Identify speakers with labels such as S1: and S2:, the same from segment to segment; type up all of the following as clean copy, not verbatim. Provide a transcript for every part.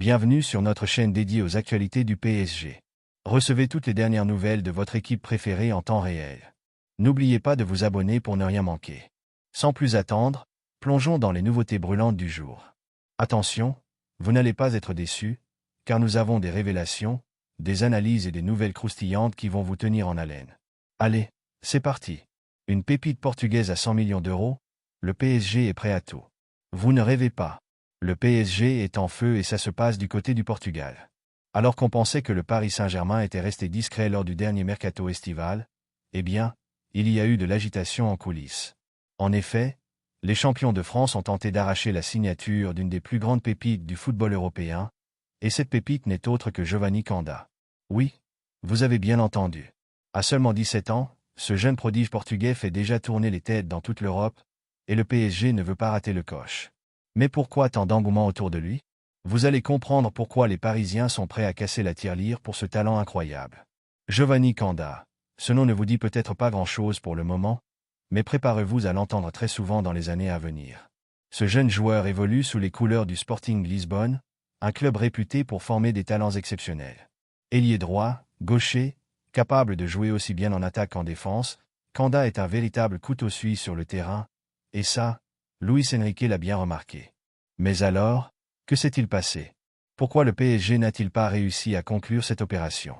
S1: Bienvenue sur notre chaîne dédiée aux actualités du PSG. Recevez toutes les dernières nouvelles de votre équipe préférée en temps réel. N'oubliez pas de vous abonner pour ne rien manquer. Sans plus attendre, plongeons dans les nouveautés brûlantes du jour. Attention, vous n'allez pas être déçus, car nous avons des révélations, des analyses et des nouvelles croustillantes qui vont vous tenir en haleine. Allez, c'est parti. Une pépite portugaise à 100 millions d'euros, le PSG est prêt à tout. Vous ne rêvez pas. Le PSG est en feu et ça se passe du côté du Portugal. Alors qu'on pensait que le Paris Saint-Germain était resté discret lors du dernier mercato estival, eh bien, il y a eu de l'agitation en coulisses. En effet, les champions de France ont tenté d'arracher la signature d'une des plus grandes pépites du football européen, et cette pépite n'est autre que Giovanni Canda. Oui, vous avez bien entendu. À seulement 17 ans, ce jeune prodige portugais fait déjà tourner les têtes dans toute l'Europe, et le PSG ne veut pas rater le coche. Mais pourquoi tant d'engouement autour de lui? Vous allez comprendre pourquoi les Parisiens sont prêts à casser la tirelire pour ce talent incroyable. Giovanni Canda. Ce nom ne vous dit peut-être pas grand-chose pour le moment, mais préparez-vous à l'entendre très souvent dans les années à venir. Ce jeune joueur évolue sous les couleurs du Sporting Lisbonne, un club réputé pour former des talents exceptionnels. Ailier droit, gaucher, capable de jouer aussi bien en attaque qu'en défense, Canda est un véritable couteau suisse sur le terrain, et ça, Luis Enrique l'a bien remarqué. Mais alors, que s'est-il passé? Pourquoi le PSG n'a-t-il pas réussi à conclure cette opération?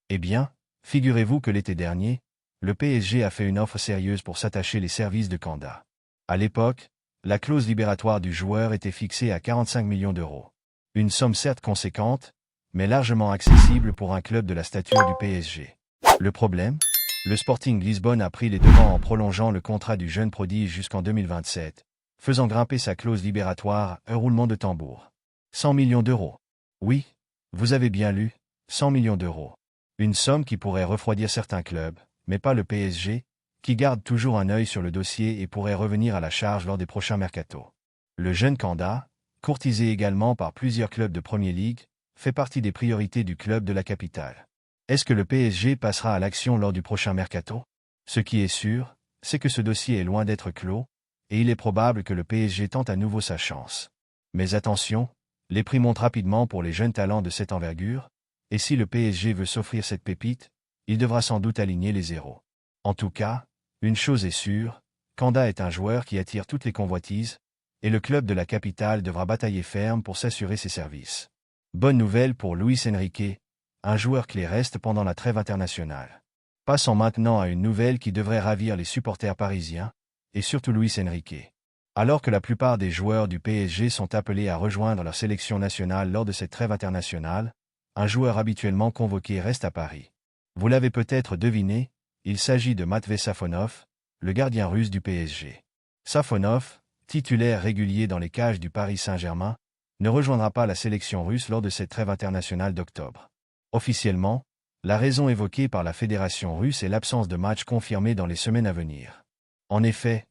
S1: Eh bien, figurez-vous que l'été dernier, le PSG a fait une offre sérieuse pour s'attacher les services de Canda. À l'époque, la clause libératoire du joueur était fixée à 45 millions d'euros. Une somme certes conséquente, mais largement accessible pour un club de la stature du PSG. Le problème? Le Sporting Lisbonne a pris les devants en prolongeant le contrat du jeune prodige jusqu'en 2027, faisant grimper sa clause libératoire, un roulement de tambour. 100 millions d'euros. Oui, vous avez bien lu, 100 millions d'euros. Une somme qui pourrait refroidir certains clubs, mais pas le PSG, qui garde toujours un œil sur le dossier et pourrait revenir à la charge lors des prochains mercatos. Le jeune Canda, courtisé également par plusieurs clubs de Premier League, fait partie des priorités du club de la capitale. Est-ce que le PSG passera à l'action lors du prochain mercato? Ce qui est sûr, c'est que ce dossier est loin d'être clos, et il est probable que le PSG tente à nouveau sa chance. Mais attention, les prix montent rapidement pour les jeunes talents de cette envergure, et si le PSG veut s'offrir cette pépite, il devra sans doute aligner les zéros. En tout cas, une chose est sûre, Canda est un joueur qui attire toutes les convoitises, et le club de la capitale devra batailler ferme pour s'assurer ses services. Bonne nouvelle pour Luis Enrique, un joueur clé reste pendant la trêve internationale. Passons maintenant à une nouvelle qui devrait ravir les supporters parisiens, et surtout Luis Enrique. Alors que la plupart des joueurs du PSG sont appelés à rejoindre leur sélection nationale lors de cette trêve internationale, un joueur habituellement convoqué reste à Paris. Vous l'avez peut-être deviné, il s'agit de Matvei Safonov, le gardien russe du PSG. Safonov, titulaire régulier dans les cages du Paris Saint-Germain, ne rejoindra pas la sélection russe lors de cette trêve internationale d'octobre. Officiellement, la raison évoquée par la fédération russe est l'absence de matchs confirmés dans les semaines à venir. En effet,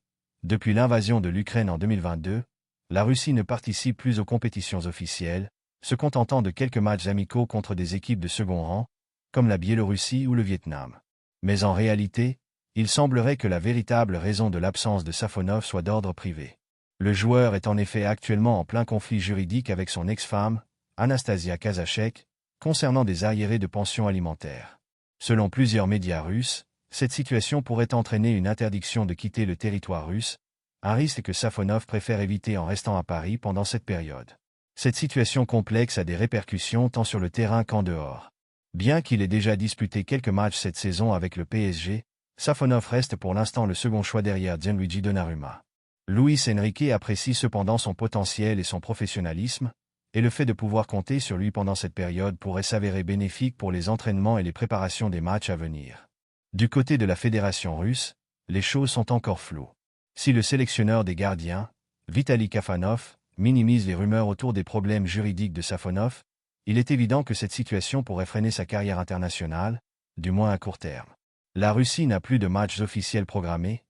S1: depuis l'invasion de l'Ukraine en 2022, la Russie ne participe plus aux compétitions officielles, se contentant de quelques matchs amicaux contre des équipes de second rang, comme la Biélorussie ou le Vietnam. Mais en réalité, il semblerait que la véritable raison de l'absence de Safonov soit d'ordre privé. Le joueur est en effet actuellement en plein conflit juridique avec son ex-femme, Anastasia Kazachek, concernant des arriérés de pension alimentaire. Selon plusieurs médias russes, cette situation pourrait entraîner une interdiction de quitter le territoire russe, un risque que Safonov préfère éviter en restant à Paris pendant cette période. Cette situation complexe a des répercussions tant sur le terrain qu'en dehors. Bien qu'il ait déjà disputé quelques matchs cette saison avec le PSG, Safonov reste pour l'instant le second choix derrière Gianluigi Donnarumma. Luis Enrique apprécie cependant son potentiel et son professionnalisme, et le fait de pouvoir compter sur lui pendant cette période pourrait s'avérer bénéfique pour les entraînements et les préparations des matchs à venir. Du côté de la fédération russe, les choses sont encore floues. Si le sélectionneur des gardiens, Vitali Kafanov, minimise les rumeurs autour des problèmes juridiques de Safonov, il est évident que cette situation pourrait freiner sa carrière internationale, du moins à court terme. La Russie n'a plus de matchs officiels programmés,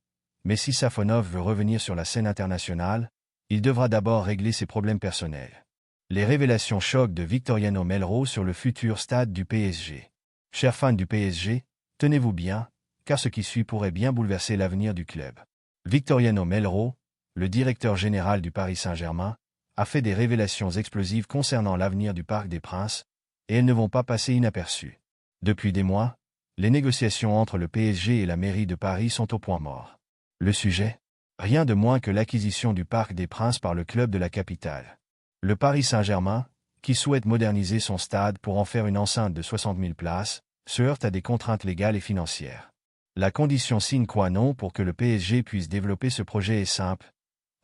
S1: mais si Safonov veut revenir sur la scène internationale, il devra d'abord régler ses problèmes personnels. Les révélations choc de Victoriano Melro sur le futur stade du PSG. Chers fans du PSG, tenez-vous bien, car ce qui suit pourrait bien bouleverser l'avenir du club. Victoriano Melro, le directeur général du Paris Saint-Germain, a fait des révélations explosives concernant l'avenir du Parc des Princes, et elles ne vont pas passer inaperçues. Depuis des mois, les négociations entre le PSG et la mairie de Paris sont au point mort. Le sujet? Rien de moins que l'acquisition du Parc des Princes par le club de la capitale. Le Paris Saint-Germain, qui souhaite moderniser son stade pour en faire une enceinte de 60 000 places, se heurte à des contraintes légales et financières. La condition sine qua non pour que le PSG puisse développer ce projet est simple: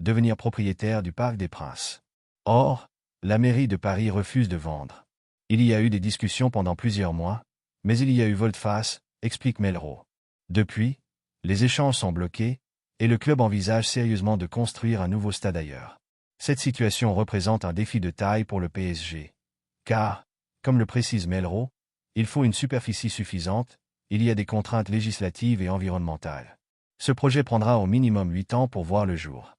S1: devenir propriétaire du Parc des Princes. Or, la mairie de Paris refuse de vendre. Il y a eu des discussions pendant plusieurs mois, mais il y a eu volte-face, explique Melrose. Depuis, les échanges sont bloqués, et le club envisage sérieusement de construire un nouveau stade ailleurs. Cette situation représente un défi de taille pour le PSG. Car, comme le précise Melrose, il faut une superficie suffisante, il y a des contraintes législatives et environnementales. Ce projet prendra au minimum 8 ans pour voir le jour.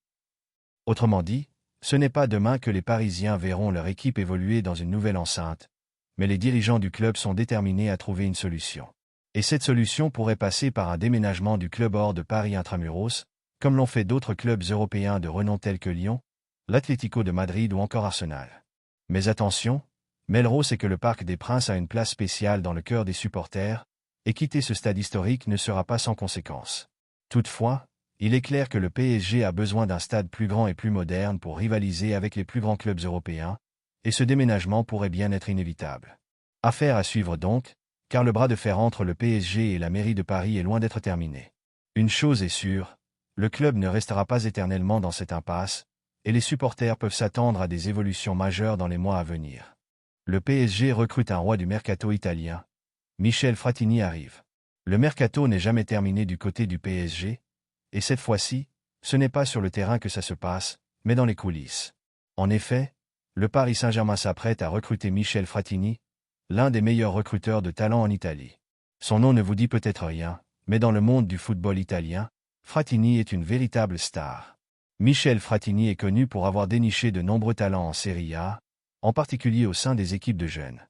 S1: Autrement dit, ce n'est pas demain que les Parisiens verront leur équipe évoluer dans une nouvelle enceinte, mais les dirigeants du club sont déterminés à trouver une solution. Et cette solution pourrait passer par un déménagement du club hors de Paris intramuros, comme l'ont fait d'autres clubs européens de renom tels que Lyon, l'Atlético de Madrid ou encore Arsenal. Mais attention, Melrose sait que le Parc des Princes a une place spéciale dans le cœur des supporters, et quitter ce stade historique ne sera pas sans conséquence. Toutefois, il est clair que le PSG a besoin d'un stade plus grand et plus moderne pour rivaliser avec les plus grands clubs européens, et ce déménagement pourrait bien être inévitable. Affaire à suivre donc, car le bras de fer entre le PSG et la mairie de Paris est loin d'être terminé. Une chose est sûre, le club ne restera pas éternellement dans cette impasse, et les supporters peuvent s'attendre à des évolutions majeures dans les mois à venir. Le PSG recrute un roi du mercato italien. Michel Frattini arrive. Le mercato n'est jamais terminé du côté du PSG, et cette fois-ci, ce n'est pas sur le terrain que ça se passe, mais dans les coulisses. En effet, le Paris Saint-Germain s'apprête à recruter Michel Frattini, l'un des meilleurs recruteurs de talent en Italie. Son nom ne vous dit peut-être rien, mais dans le monde du football italien, Frattini est une véritable star. Michel Frattini est connu pour avoir déniché de nombreux talents en Serie A, en particulier au sein des équipes de jeunes.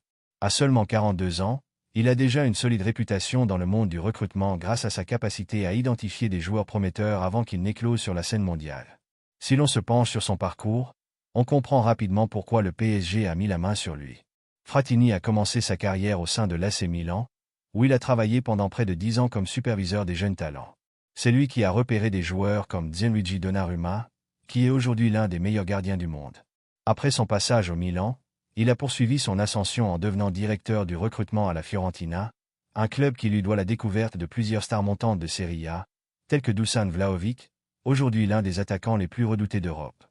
S1: À seulement 42 ans, il a déjà une solide réputation dans le monde du recrutement grâce à sa capacité à identifier des joueurs prometteurs avant qu'ils n'éclosent sur la scène mondiale. Si l'on se penche sur son parcours, on comprend rapidement pourquoi le PSG a mis la main sur lui. Frattini a commencé sa carrière au sein de l'AC Milan, où il a travaillé pendant près de 10 ans comme superviseur des jeunes talents. C'est lui qui a repéré des joueurs comme Gianluigi Donnarumma, qui est aujourd'hui l'un des meilleurs gardiens du monde. Après son passage au Milan, il a poursuivi son ascension en devenant directeur du recrutement à la Fiorentina, un club qui lui doit la découverte de plusieurs stars montantes de Serie A, tels que Dusan Vlahovic, aujourd'hui l'un des attaquants les plus redoutés d'Europe.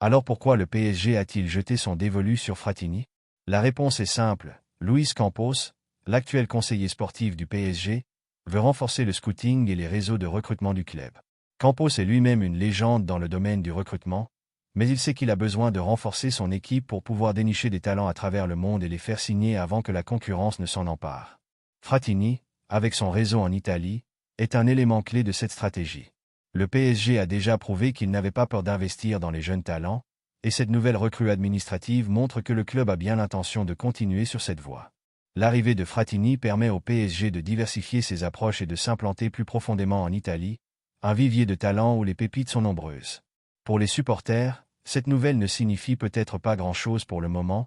S1: Alors pourquoi le PSG a-t-il jeté son dévolu sur Frattini? La réponse est simple: Luis Campos, l'actuel conseiller sportif du PSG, veut renforcer le scouting et les réseaux de recrutement du club. Campos est lui-même une légende dans le domaine du recrutement, mais il sait qu'il a besoin de renforcer son équipe pour pouvoir dénicher des talents à travers le monde et les faire signer avant que la concurrence ne s'en empare. Frattini, avec son réseau en Italie, est un élément clé de cette stratégie. Le PSG a déjà prouvé qu'il n'avait pas peur d'investir dans les jeunes talents, et cette nouvelle recrue administrative montre que le club a bien l'intention de continuer sur cette voie. L'arrivée de Frattini permet au PSG de diversifier ses approches et de s'implanter plus profondément en Italie, un vivier de talents où les pépites sont nombreuses. Pour les supporters, cette nouvelle ne signifie peut-être pas grand-chose pour le moment,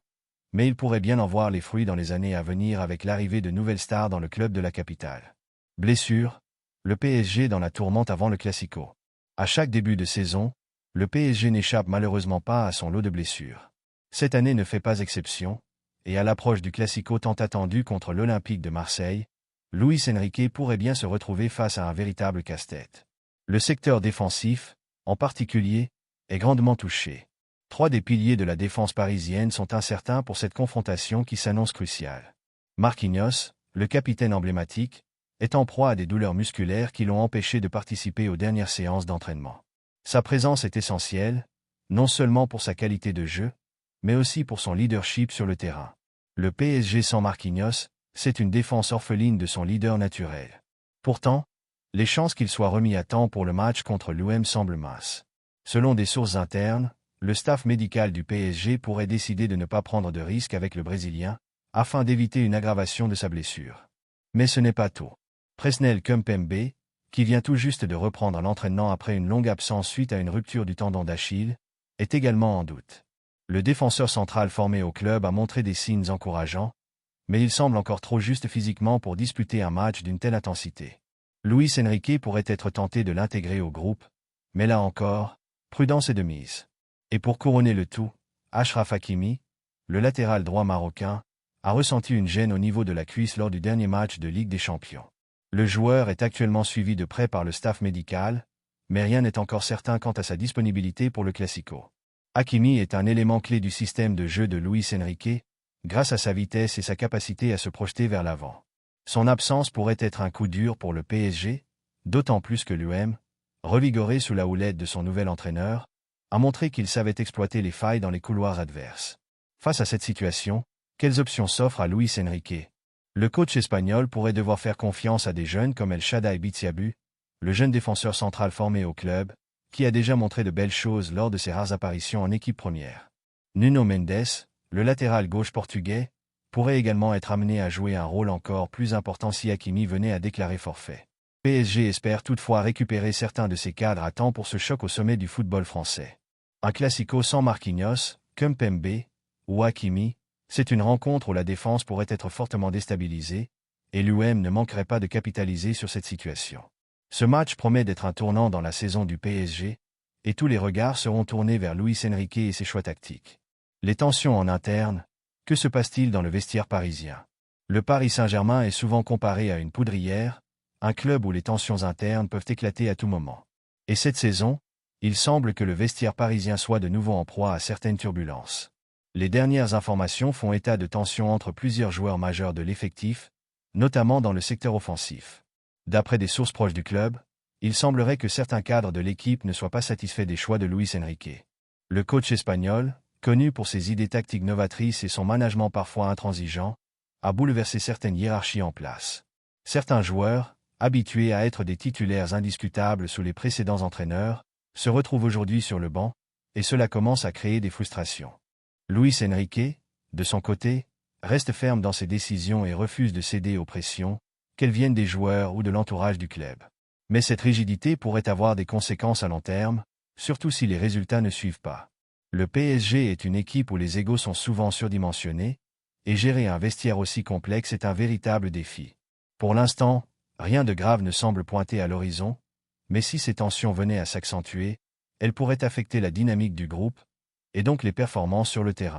S1: mais il pourrait bien en voir les fruits dans les années à venir avec l'arrivée de nouvelles stars dans le club de la capitale. Blessure, le PSG dans la tourmente avant le Classico. À chaque début de saison, le PSG n'échappe malheureusement pas à son lot de blessures. Cette année ne fait pas exception, et à l'approche du Classico tant attendu contre l'Olympique de Marseille, Luis Enrique pourrait bien se retrouver face à un véritable casse-tête. Le secteur défensif, en particulier, est grandement touché. 3 des piliers de la défense parisienne sont incertains pour cette confrontation qui s'annonce cruciale. Marquinhos, le capitaine emblématique, est en proie à des douleurs musculaires qui l'ont empêché de participer aux dernières séances d'entraînement. Sa présence est essentielle, non seulement pour sa qualité de jeu, mais aussi pour son leadership sur le terrain. Le PSG sans Marquinhos, c'est une défense orpheline de son leader naturel. Pourtant, les chances qu'il soit remis à temps pour le match contre l'OM semblent minces. Selon des sources internes, le staff médical du PSG pourrait décider de ne pas prendre de risques avec le Brésilien, afin d'éviter une aggravation de sa blessure. Mais ce n'est pas tout. Presnel Kimpembe, qui vient tout juste de reprendre l'entraînement après une longue absence suite à une rupture du tendon d'Achille, est également en doute. Le défenseur central formé au club a montré des signes encourageants, mais il semble encore trop juste physiquement pour disputer un match d'une telle intensité. Luis Enrique pourrait être tenté de l'intégrer au groupe, mais là encore, prudence est de mise. Et pour couronner le tout, Achraf Hakimi, le latéral droit marocain, a ressenti une gêne au niveau de la cuisse lors du dernier match de Ligue des Champions. Le joueur est actuellement suivi de près par le staff médical, mais rien n'est encore certain quant à sa disponibilité pour le Classico. Hakimi est un élément clé du système de jeu de Luis Enrique, grâce à sa vitesse et sa capacité à se projeter vers l'avant. Son absence pourrait être un coup dur pour le PSG, d'autant plus que l'UM, revigoré sous la houlette de son nouvel entraîneur, a montré qu'il savait exploiter les failles dans les couloirs adverses. Face à cette situation, quelles options s'offrent à Luis Enrique? Le coach espagnol pourrait devoir faire confiance à des jeunes comme El Shaddai Bitshiabu, le jeune défenseur central formé au club, qui a déjà montré de belles choses lors de ses rares apparitions en équipe première. Nuno Mendes, le latéral gauche portugais, pourrait également être amené à jouer un rôle encore plus important si Hakimi venait à déclarer forfait. PSG espère toutefois récupérer certains de ses cadres à temps pour ce choc au sommet du football français. Un classico sans Marquinhos, Kimpembe ou Hakimi, c'est une rencontre où la défense pourrait être fortement déstabilisée, et l'UM ne manquerait pas de capitaliser sur cette situation. Ce match promet d'être un tournant dans la saison du PSG, et tous les regards seront tournés vers Luis Enrique et ses choix tactiques. Les tensions en interne, que se passe-t-il dans le vestiaire parisien? Le Paris Saint-Germain est souvent comparé à une poudrière, un club où les tensions internes peuvent éclater à tout moment. Et cette saison, il semble que le vestiaire parisien soit de nouveau en proie à certaines turbulences. Les dernières informations font état de tensions entre plusieurs joueurs majeurs de l'effectif, notamment dans le secteur offensif. D'après des sources proches du club, il semblerait que certains cadres de l'équipe ne soient pas satisfaits des choix de Luis Enrique. Le coach espagnol, connu pour ses idées tactiques novatrices et son management parfois intransigeant, a bouleversé certaines hiérarchies en place. Certains joueurs, habitués à être des titulaires indiscutables sous les précédents entraîneurs, se retrouvent aujourd'hui sur le banc, et cela commence à créer des frustrations. Luis Enrique, de son côté, reste ferme dans ses décisions et refuse de céder aux pressions, qu'elles viennent des joueurs ou de l'entourage du club. Mais cette rigidité pourrait avoir des conséquences à long terme, surtout si les résultats ne suivent pas. Le PSG est une équipe où les égos sont souvent surdimensionnés, et gérer un vestiaire aussi complexe est un véritable défi. Pour l'instant, rien de grave ne semble pointer à l'horizon, mais si ces tensions venaient à s'accentuer, elles pourraient affecter la dynamique du groupe, et donc les performances sur le terrain.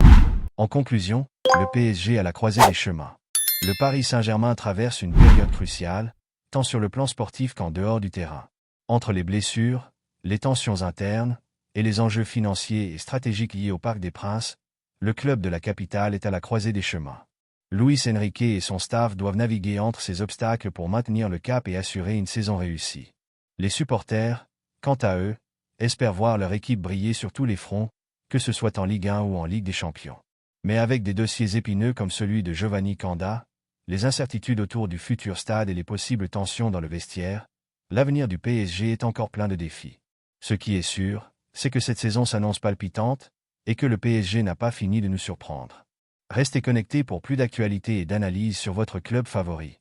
S1: En conclusion, le PSG à la croisée des chemins. Le Paris Saint-Germain traverse une période cruciale, tant sur le plan sportif qu'en dehors du terrain. Entre les blessures, les tensions internes, et les enjeux financiers et stratégiques liés au Parc des Princes, le club de la capitale est à la croisée des chemins. Luis Enrique et son staff doivent naviguer entre ces obstacles pour maintenir le cap et assurer une saison réussie. Les supporters, quant à eux, espèrent voir leur équipe briller sur tous les fronts, que ce soit en Ligue 1 ou en Ligue des Champions. Mais avec des dossiers épineux comme celui de Giovanni Canda, les incertitudes autour du futur stade et les possibles tensions dans le vestiaire, l'avenir du PSG est encore plein de défis. Ce qui est sûr, c'est que cette saison s'annonce palpitante, et que le PSG n'a pas fini de nous surprendre. Restez connectés pour plus d'actualités et d'analyses sur votre club favori.